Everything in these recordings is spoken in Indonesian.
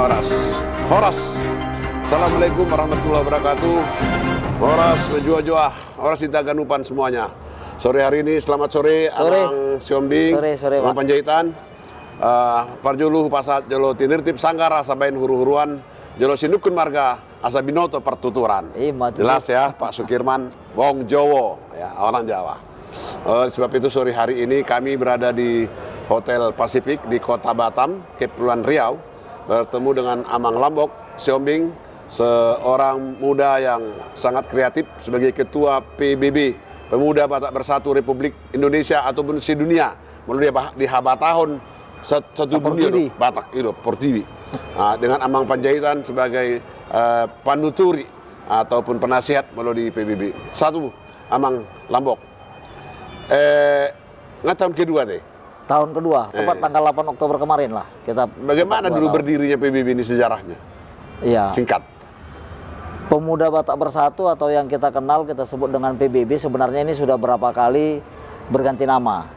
Horas. Horas. Assalamualaikum warahmatullahi wabarakatuh. Horas menjua-jua, Horas di Taganupan semuanya. Sore hari ini, selamat sore, Amang Siombing, sore, Amang Panjaitan, Parjulu Pasat Jolo Tinirtip Sanggara Sabain Huru-Huruan, Jolo Sinukun Marga Asa Binoto Pertuturan. Jelas ya Pak Sukirman, Wong Jowo, ya orang Jawa. Sebab itu sore hari ini kami berada di Hotel Pasifik di Kota Batam, Kepulauan Riau, bertemu dengan Amang Lambok Siombing, seorang muda yang sangat kreatif sebagai Ketua PBB, Pemuda Batak Bersatu Republik Indonesia ataupun sedunia, melalui di Habatahun satu dunia Batak itu Portiwi. Dengan Amang Panjaitan sebagai panuturi ataupun penasihat melalui PBB. Satu, Amang Lambok. Nggak tahun kedua deh. Tahun kedua, tepat tanggal 8 Oktober kemarin lah. Bagaimana dulu berdirinya PBB ini sejarahnya? Iya. Singkat. Pemuda Batak Bersatu atau yang kita kenal, kita sebut dengan PBB, sebenarnya ini sudah berapa kali berganti nama.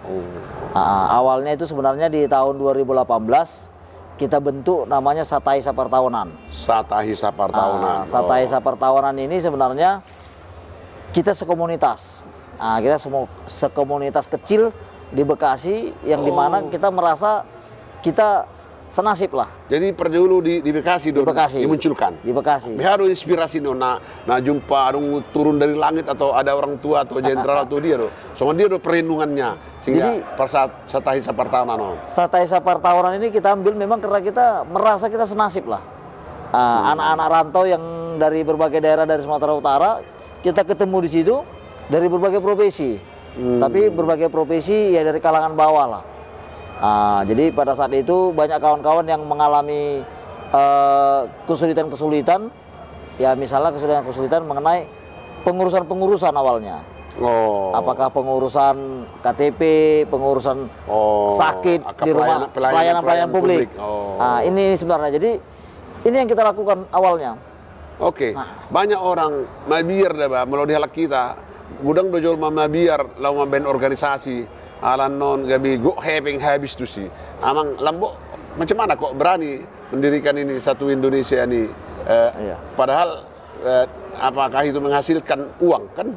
Awalnya itu sebenarnya di tahun 2018 kita bentuk namanya Satai Sapartawanan. Satai Sapartawanan. Satai Sapartawanan ini sebenarnya kita sekomunitas. Kita sekomunitas kecil di Bekasi yang dimana kita merasa kita senasib lah. Jadi perdahulu di Bekasi Di Bekasi. dimunculkan. Di Bekasi. Baru inspirasi nah jumpa turun dari langit atau ada orang tua atau jenderal atau dia soalnya dia perlindungannya sehingga Satai Sapartawanan. Satai Sapartawanan ini kita ambil memang karena kita merasa kita senasib lah. Anak-anak rantau yang dari berbagai daerah dari Sumatera Utara kita ketemu di situ dari berbagai profesi. Tapi berbagai profesi ya dari kalangan bawah lah. Jadi pada saat itu banyak kawan-kawan yang mengalami kesulitan-kesulitan, ya misalnya kesulitan-kesulitan mengenai pengurusan-pengurusan awalnya. Apakah pengurusan KTP, pengurusan sakit di rumah, pelayanan publik. Ini sebenarnya. Jadi ini yang kita lakukan awalnya. Banyak orang mabiar dah melalui halak kita. Gudang dojol mabiar lawan band organisasi. Alan non gabi go having habis tu sih. Amang Lambok macam mana kok berani mendirikan ini satu Indonesia ini? Padahal apakah itu menghasilkan uang kan?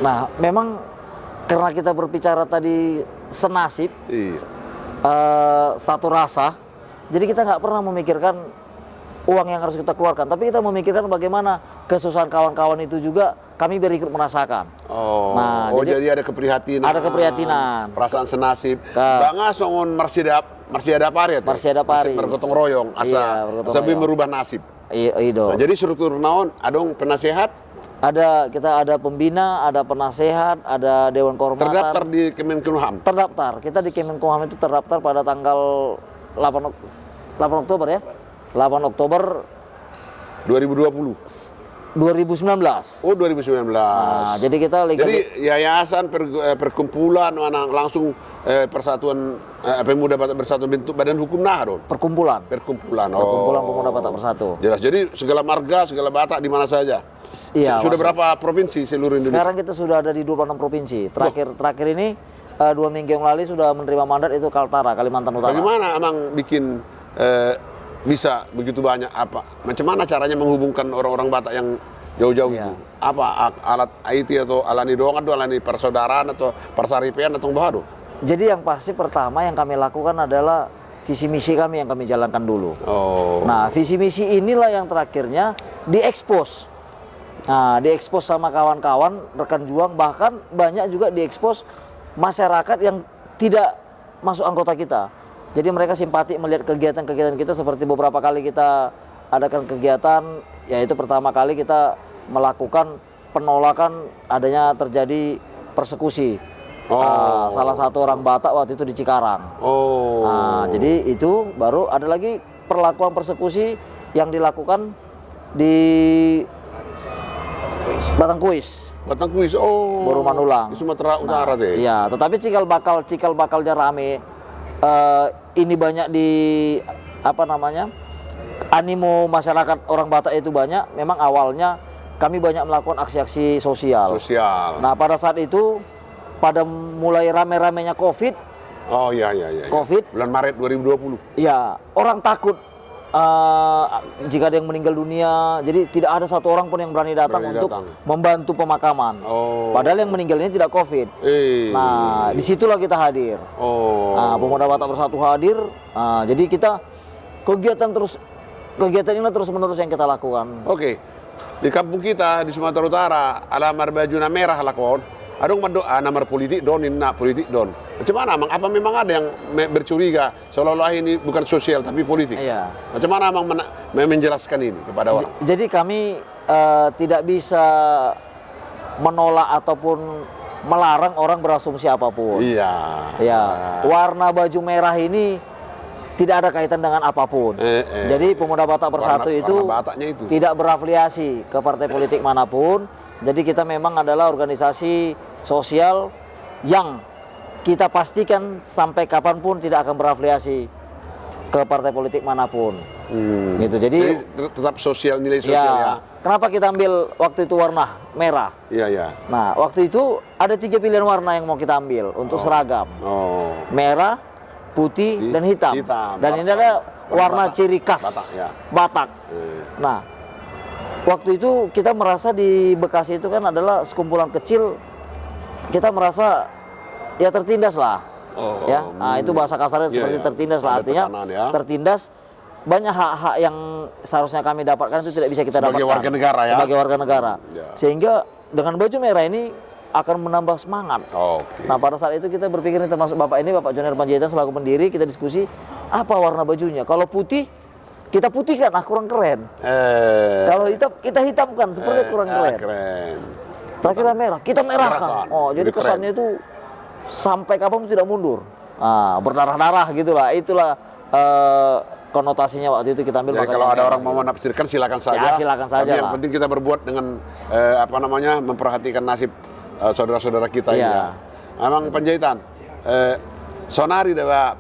Nah, memang karena kita berbicara tadi senasib, satu rasa, jadi kita nggak pernah memikirkan uang yang harus kita keluarkan, tapi kita memikirkan bagaimana kesusahan kawan-kawan itu juga kami berikut merasakan. Jadi ada keprihatinan. Ada keprihatinan. Perasaan senasib. Bangga songon marsiada pari. Marsiada pari. Bergotong royong asa sambil merubah nasib. Jadi struktur naon adong penasehat. Kita ada pembina, ada penasehat, ada dewan kehormatan. Terdaftar di Kemenkumham. Terdaftar. Kita di Kemenkumham itu terdaftar pada tanggal 8 Oktober ya. 8 Oktober 2020. 2019. Oh 2019. Jadi kita Jadi yayasan perkumpulan langsung persatuan pemuda Batak Bersatu bentuk badan hukum dong. Perkumpulan Pemuda Batak Bersatu. Jelas. Jadi segala marga, segala Batak di mana saja. Iya. Sudah berapa provinsi seluruh Indonesia? Sekarang kita sudah ada di 26 provinsi. Terakhir ini 2 minggu yang lalu sudah menerima mandat itu Kaltara, Kalimantan Utara. Bagaimana Amang bikin bisa begitu banyak macam mana caranya menghubungkan orang-orang Batak yang jauh-jauh itu? Apa alat IT atau alani doang atau alani persaudaraan atau persaripian atau baru? Jadi yang pasti pertama yang kami lakukan adalah visi misi kami yang kami jalankan dulu. Nah, visi misi inilah yang terakhirnya diekspos. Diekspos sama kawan-kawan rekan juang, bahkan banyak juga diekspos masyarakat yang tidak masuk anggota kita. Jadi mereka simpati melihat kegiatan-kegiatan kita seperti beberapa kali kita adakan kegiatan, yaitu pertama kali kita melakukan penolakan adanya terjadi persekusi. Salah satu orang Batak waktu itu di Cikarang. Jadi itu baru ada lagi perlakuan persekusi yang dilakukan di Batangkuis. Baru Manulang. Di Sumatera Utara deh. Iya, tetapi cikal bakalnya rame. Ini banyak di animo masyarakat orang Batak itu banyak. Memang awalnya kami banyak melakukan aksi-aksi sosial. Nah, pada saat itu pada mulai rame-ramenya COVID. Covid. Bulan Maret 2020. Ya, orang takut jika ada yang meninggal dunia, jadi tidak ada satu orang pun yang berani datang untuk membantu pemakaman. Padahal yang meninggal ini tidak COVID. Nah, disitulah kita hadir. Nah, Pemuda Batak Bersatu hadir. Nah, jadi kita kegiatan ini terus-menerus yang kita lakukan. Oke. Di kampung kita di Sumatera Utara, alamar baju merah lakon. Adong mendoa namar politik don, inna politik don. Macam mana, Amang? Apa memang ada yang bercuriga seolah-olah ini bukan sosial tapi politik? Iya. Macam mana Amang menjelaskan ini kepada orang? Jadi kami tidak bisa menolak ataupun melarang orang berasumsi apapun. Iya. Ya. Warna baju merah ini tidak ada kaitan dengan apapun. Jadi Pemuda Batak Bersatu itu tidak berafiliasi ke partai politik manapun. Jadi kita memang adalah organisasi sosial yang kita pastikan sampai kapanpun tidak akan berafiliasi ke partai politik manapun. Gitu. Jadi tetap sosial, nilai sosial ya. Kenapa kita ambil waktu itu warna merah? Iya. Nah, waktu itu ada 3 pilihan warna yang mau kita ambil untuk seragam. Merah, putih, dan hitam. Dan ini adalah warna ciri khas Batak. Nah, waktu itu kita merasa di Bekasi itu kan adalah sekumpulan kecil, kita merasa ya tertindas lah. Nah, itu bahasa kasarnya seperti tertindas lah, artinya tertindas. Banyak hak-hak yang seharusnya kami dapatkan itu tidak bisa kita dapatkan sebagai warga negara ya. Sebagai warga negara. Sehingga dengan baju merah ini akan menambah semangat. Nah, pada saat itu kita berpikir, termasuk Bapak ini, Bapak Jonier Panjaitan selaku pendiri, kita diskusi apa warna bajunya. Kalau putih, kita putihkan, kurang keren. Kalau hitam, kita hitamkan, seperti kurang keren. Terakhir merah, kita merahkan. Jadi kesannya itu sampai kapan pun tidak mundur. Berdarah-darah gitulah. Itulah konotasinya waktu itu kita ambil. Jadi kalau ada orang mau menafsirkan silakan saja. Silakan saja. Tapi yang penting kita berbuat dengan memperhatikan nasib saudara-saudara kita ini ya. Memang Panjaitan, sonari dewa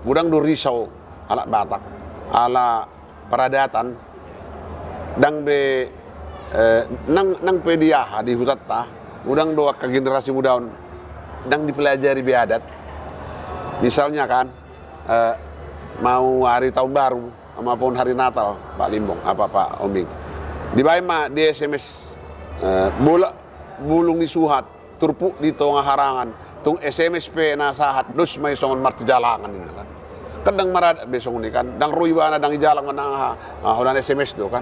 budang do risau alat Batak, ala peradatan, dang be nang pediaha di hutatta, udang doa ke generasi muda, dang dipelajari biadat. Misalnya kan, mau hari tahun baru maupun hari Natal, Pak Limbong, Pak Oming, di SMS bulung di suhat, turpuk di tengah harangan, tung SMS pe nasahat, dus may songon marti jalangan ini kan. Kadang marad besok ini kan, dang ruibana dang ijalang manang hodan SMS do kan.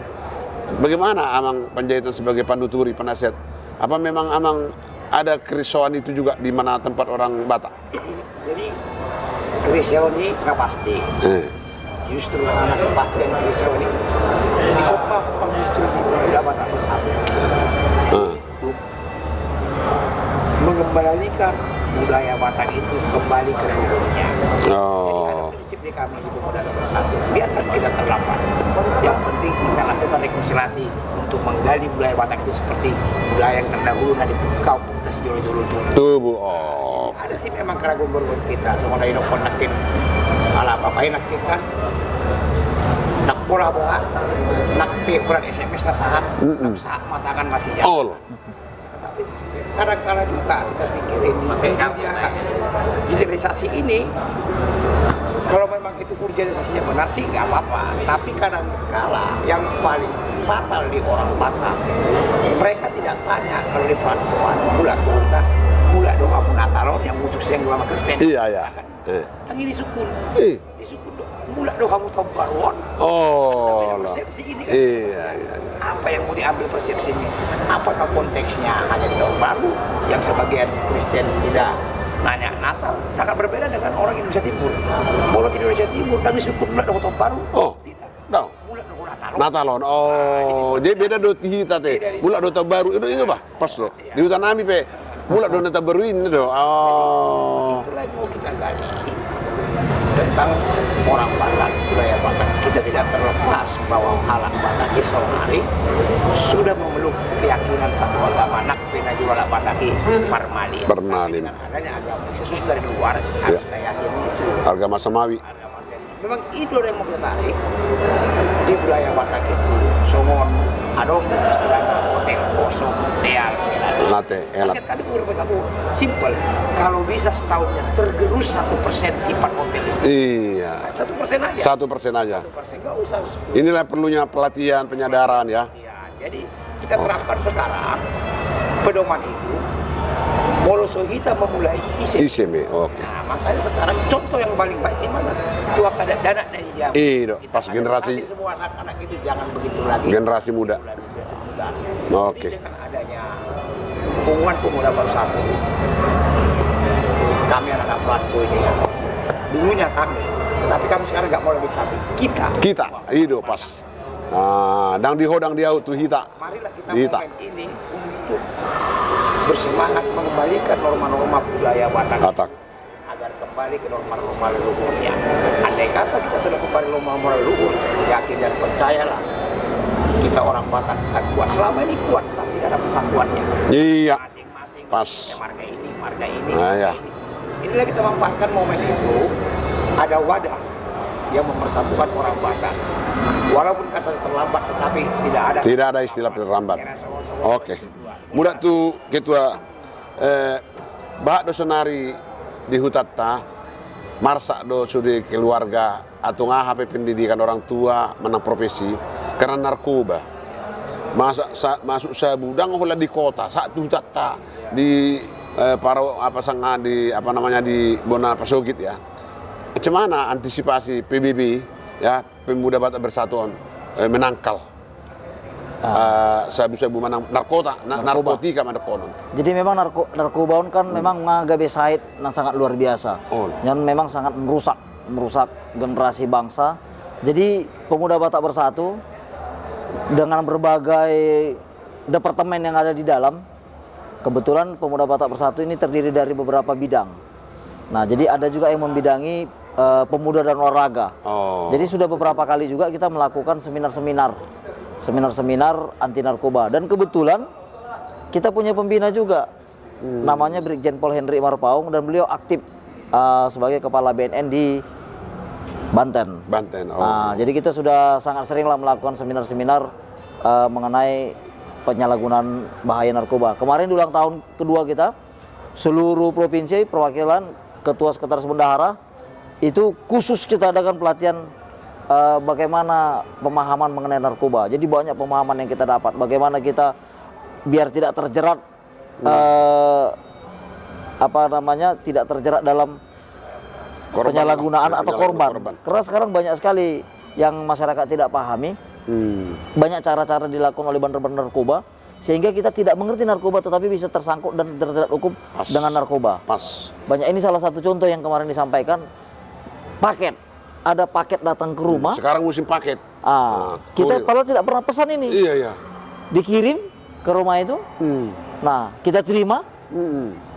Bagaimana Amang Panjaitan sebagai panduturi penasihat? Apa memang Amang ada kerisauan itu juga di mana tempat orang Batak? Jadi kerisauan ini nggak pasti. Justru anak kepastian kerisauan ini disebab muncul di Pemuda Batak Bersatu. Untuk mengembalikan budaya Batak itu kembali ke leluhurnya. Jadi ada prinsip di kami di Pemuda Batak Bersatu. Biarkan kita terlambat. Yang penting kita lakukan rekonsiliasi untuk menggali budaya Batak itu seperti budaya yang terdahulu di kampung kita si Jolo-Jolo itu. Ada sih memang keraguan kita. Semua dari dokter nakin ala apa-apain nakin kan. Nak bola bola, nak pekuran SMS saat matakan masih jauh. Tapi kadang-kadang juga kita pikirin digitalisasi ini, kalau memang itu urbanisasinya benar sih nggak apa-apa. Tapi kadang-kadang yang paling fatal di orang Batak, mereka tidak tanya kalau di perantauan mula doa Natalon yang musuh yang ulama Kristen. Iya. Yang ini sukun. Di sukun mula doa tahun baruan. Persepsi ini kan. Iya. Apa yang mau diambil persepsinya? Apakah konteksnya hanya di tahun baru yang sebagian Kristen tidak nanya Natal? Sangat berbeda dengan orang Indonesia Timur. Orang Indonesia Timur dari sukun mula doa tahun baru. Tidak. Mula doa Natalon. Jadi beda do hita teh. Mula doa tahun baru itu bah. Pas loh. Di hutan kami pe. Mula do nata baru ini do. Itulah yang mau kita gali tentang orang Batak, budaya Batak. Kita tidak terlepas bahwa alat Batak Sonari sudah memeluk keyakinan satu agama Nakpena Juala Bataki Parmalin. Dengan adanya agama khusus dari luar harus kita yakin itu. Agama Samawi. Memang itu yang mau kita tarik di budaya Batak itu. Songon adong istilahnya latte kosong, teal, Latte, elat. Kami bersatu simpel. Kalau bisa setahunnya tergerus 1% sifat hotel itu. Iya. 1% aja. 1% aja. 1% nggak usah. Inilah perlunya pelatihan, penyadaran ya. Ya, jadi kita terapkan sekarang pedoman itu. Moloso kita memulai ICM, oke. Nah, makanya sekarang contoh yang paling baik di mana? Tua kada dana dari jam. Iya, Kita pas generasi semua anak-anak itu jangan begitu lagi. generasi muda. Oke. Jadi dengan adanya hubungan pemuda bersatu, kami anak-anak Platbo ini ya, dulunya kami, tetapi kami sekarang nggak mau lebih kami, kita. Itu pas. Nah, dang dihodang dia tuh hita. Marilah kita Hita. momen ini untuk bersemangat mengembalikan norma-norma budaya Batak agar kembali ke norma-norma leluhurnya. Andai kata kita sudah kembali norma-norma leluhur, yakin dan percayalah kita orang Batak akan kuat. Selama ini kuat, tapi tidak ada persatuannya. Iya. Masing-masing. Pas. Ya, marga ini. Nah, ya. Inilah kita manfaatkan momen itu. Ada wadah yang mempersatukan orang Batak. Walaupun kata terlambat, tetapi tidak ada istilah terlambat. Oke. Mudah tuh ketua bahak do sonari di hutatta marsak do sudi keluarga atau ngahape pendidikan orang tua menang profesi karena narkoba. Masuk saya budang hola di kota saat hutatta di paro apa sanga di apa namanya di Bona Pasogit ya. Macam mana antisipasi PBB ya Pemuda Batak Bersatuan menangkal sabu-sabu manang narkotika mana konon. Jadi memang narkobaun kan memang ngagabe sait yang sangat luar biasa. Dan memang sangat merusak generasi bangsa. Jadi Pemuda Batak Bersatu dengan berbagai departemen yang ada di dalam, kebetulan Pemuda Batak Bersatu ini terdiri dari beberapa bidang. Nah, jadi ada juga yang membidangi pemuda dan olahraga. Jadi sudah beberapa kali juga kita melakukan seminar-seminar anti narkoba, dan kebetulan kita punya pembina juga namanya Brigjen Pol Henry Marpaung, dan beliau aktif sebagai kepala BNN di Banten. Nah, jadi kita sudah sangat sering lah melakukan seminar-seminar mengenai penyalahgunaan bahaya narkoba. Kemarin di ulang tahun kedua kita, seluruh provinsi perwakilan ketua sekretaris bendahara itu khusus kita adakan pelatihan bagaimana pemahaman mengenai narkoba. Jadi banyak pemahaman yang kita dapat. Bagaimana kita biar tidak terjerat tidak terjerat dalam penyalahgunaan atau korban. Karena sekarang banyak sekali yang masyarakat tidak pahami. Banyak cara-cara dilakukan oleh bandar-bandar narkoba sehingga kita tidak mengerti narkoba tetapi bisa tersangkut dan terjerat hukum dengan narkoba. Banyak, ini salah satu contoh yang kemarin disampaikan. Ada paket datang ke rumah. Sekarang musim paket. Kita padahal tidak pernah pesan ini. Iya. Dikirim ke rumah itu. Nah, kita terima.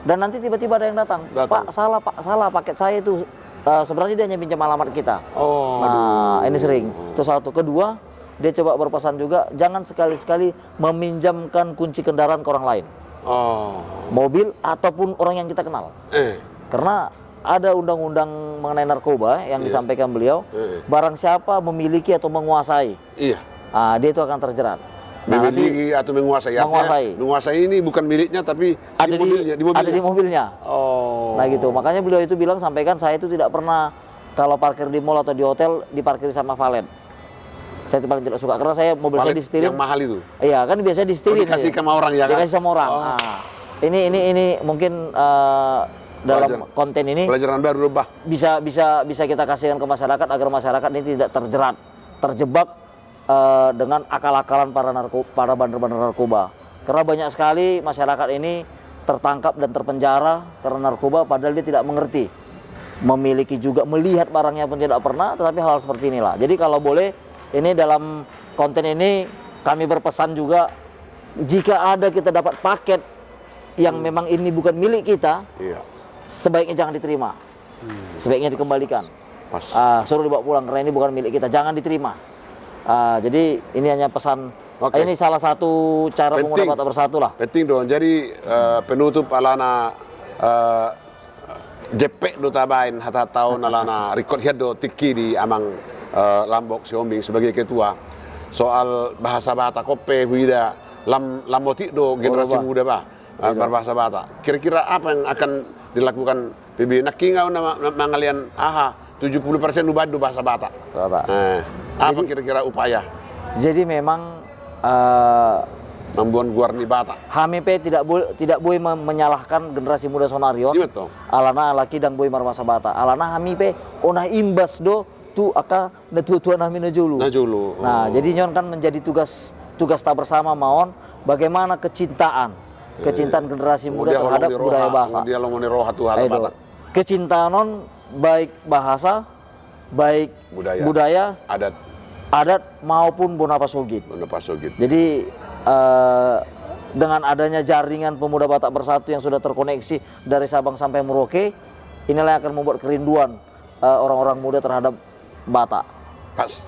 Dan nanti tiba-tiba ada yang datang. Pak, salah paket saya itu. Sebenarnya dia hanya pinjam alamat kita. Nah, ini sering. Itu satu. Kedua, dia coba berpesan juga, jangan sekali-sekali meminjamkan kunci kendaraan ke orang lain. Mobil ataupun orang yang kita kenal. Karena ada undang-undang mengenai narkoba yang disampaikan beliau, barang siapa memiliki atau menguasai, dia itu akan terjerat. Memiliki atau menguasai. Menguasai ini bukan miliknya tapi ada di mobilnya. Nah gitu, makanya beliau itu bilang, sampaikan saya itu tidak pernah kalau parkir di mall atau di hotel diparkir sama valet. Saya paling tidak suka karena saya mobil saya disetirin. Yang mahal itu. Iya, kan biasanya disetirin. Dikasih sama orang ya kan? Dikasih sama orang. Ini mungkin dalam konten ini pelajaran baru lebah bisa kita kasihkan ke masyarakat agar masyarakat ini tidak terjebak dengan akal-akalan para bandar-bandar narkoba. Karena banyak sekali masyarakat ini tertangkap dan terpenjara karena narkoba padahal dia tidak mengerti. Memiliki juga, melihat barangnya pun tidak pernah, tetapi hal seperti inilah. Jadi kalau boleh, ini dalam konten ini kami berpesan juga, jika ada kita dapat paket yang memang ini bukan milik kita, sebaiknya jangan diterima, sebaiknya dikembalikan. Suruh dibawa pulang karena ini bukan milik kita, jangan diterima. Jadi ini hanya pesan. Ini salah satu cara Pemuda Batak Bersatu lah. Penting dong. Jadi penutup alana jepek do tabain hata tahun alana record do tiki di amang Lambok Siombing sebagai ketua soal bahasa Batak kope huida lamoti do generasi muda bah berbahasa Batak. Kira-kira apa yang akan dilakukan PB? Nak kingau nama mangalian 70% ubah bahasa Batak. Apa kira-kira upaya? Jadi memang membuat guarni Batak. HMP tidak boleh menyalahkan generasi muda Sonarion. Iya betul. Alana laki dan boy marmasa Batak. Alana HMP onah imbas do tu aka na tuan nami najulu. Nah, jadi nyon kan menjadi tugas tak bersama maon bagaimana kecintaan generasi muda terhadap budaya bahasa. Dia lomoni roha tu hal Batak. Kecintaan baik bahasa, baik budaya, adat maupun Bonapasogit. Jadi dengan adanya jaringan pemuda Batak Bersatu yang sudah terkoneksi dari Sabang sampai Merauke, inilah yang akan membuat kerinduan orang-orang muda terhadap Batak.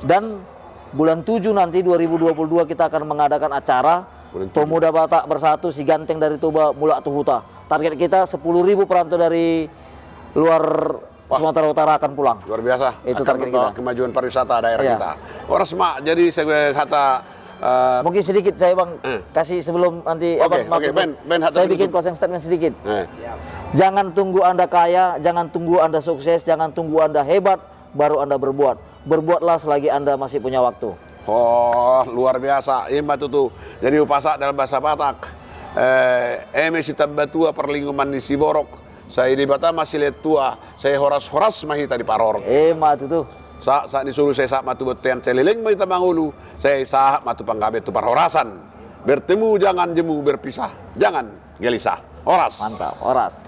Dan bulan 7 nanti 2022 kita akan mengadakan acara Pemuda Batak Bersatu si Ganteng dari Toba Mulak Tuhuta. Target kita 10.000 perantau dari luar Sumatera Utara akan pulang. Luar biasa. Itu akan target kita. Kemajuan pariwisata daerah kita. Orang semak. Jadi saya kata mungkin sedikit saya Bang kasih sebelum nanti Ben saya bikin closing statement sedikit. Jangan tunggu Anda kaya, jangan tunggu Anda sukses, jangan tunggu Anda hebat baru Anda berbuat. Berbuatlah selagi Anda masih punya waktu. Oh, luar biasa. Imba tuh. Jadi upasa dalam bahasa Batak. Eme si tambatua perlingkuman di Siborok. Saya di Batak masih lihat tua. Saya horas-horas mahita di Parorok. Matu tuh. Saat disuruh saya saat matu betian celiling mahita mangulu. Saya saat matu panggabe tu parhorasan. Bertemu jangan jemu berpisah. Jangan gelisah. Horas. Mantap, horas.